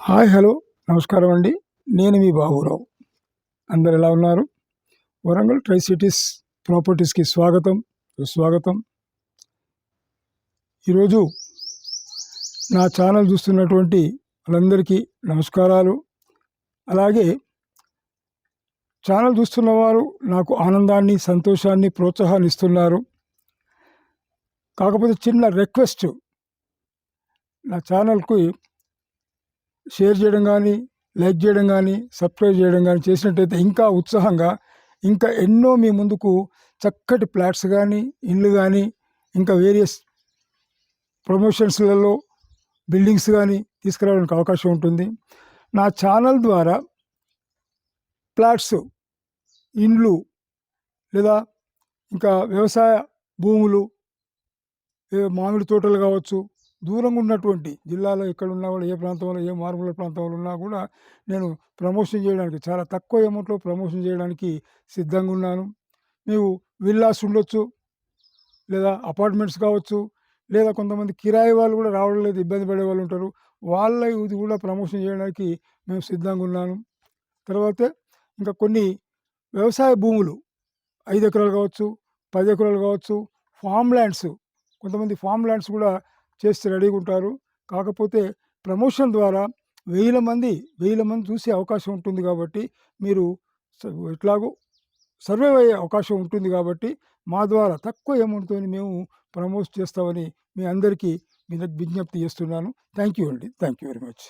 Hi hello నమస్కారం అండి. నేను మీ బాబురావు. అందరు ఎలా ఉన్నారు? వరంగల్ ట్రై సిటీస్ ప్రాపర్టీస్కి స్వాగతం, సుస్వాగతం. ఈరోజు నా ఛానల్ చూస్తున్నటువంటి వాళ్ళందరికీ నమస్కారాలు. అలాగే ఛానల్ చూస్తున్నవారు నాకు ఆనందాన్ని, సంతోషాన్ని, ప్రోత్సాహాన్ని ఇస్తున్నారు. కాకపోతే చిన్న రిక్వెస్ట్, నా ఛానల్కి షేర్ చేయడం కానీ, లైక్ చేయడం కానీ, సబ్స్క్రైబ్ చేయడం కానీ చేసినట్టయితే ఇంకా ఉత్సాహంగా ఇంకా ఎన్నో మీ ముందుకు చక్కటి ఫ్లాట్స్ కానీ, ఇళ్ళు కానీ, ఇంకా వేరియస్ ప్రమోషన్స్లలో బిల్డింగ్స్ కానీ తీసుకురావడానికి అవకాశం ఉంటుంది. నా ఛానల్ ద్వారా ఫ్లాట్స్, ఇండ్లు లేదా ఇంకా వ్యవసాయ భూములు, మామిడి తోటలు కావచ్చు, దూరంగా ఉన్నటువంటి జిల్లాలో ఎక్కడున్నా కూడా, ఏ ప్రాంతంలో, ఏ మారుమూల ప్రాంతంలో ఉన్నా కూడా నేను ప్రమోషన్ చేయడానికి, చాలా తక్కువ అమౌంట్లో ప్రమోషన్ చేయడానికి సిద్ధంగా ఉన్నాను. ನೀವು విల్లాస్ ఉండొచ్చు, లేదా అపార్ట్మెంట్స్ కావచ్చు, లేదా కొంతమంది కిరాయి వాళ్ళు కూడా రావడం లేదు, ఇబ్బంది పడే వాళ్ళు ఉంటారు. వాళ్ళ ఇది కూడా ప్రమోషన్ చేయడానికి మేము సిద్ధంగా ఉన్నాను. తర్వాత ఇంకా కొన్ని వ్యవసాయ భూములు 5 ఎకరాలు కావచ్చు, 10 ఎకరాలు కావచ్చు, ఫామ్ ల్యాండ్స్, కొంతమంది ఫామ్ ల్యాండ్స్ కూడా చేసి రెడీగా ఉంటారు. కాకపోతే ప్రమోషన్ ద్వారా 1000 మంది చూసే అవకాశం ఉంటుంది కాబట్టి, మీరు ఎట్లాగో సర్వైవ్ అయ్యే అవకాశం ఉంటుంది కాబట్టి, మా ద్వారా తక్కువ అమౌంట్తో మేము ప్రమోట్ చేస్తామని మీ అందరికీ విజ్ఞప్తి చేస్తున్నాను. థ్యాంక్ యూ అండి. Thank you very much.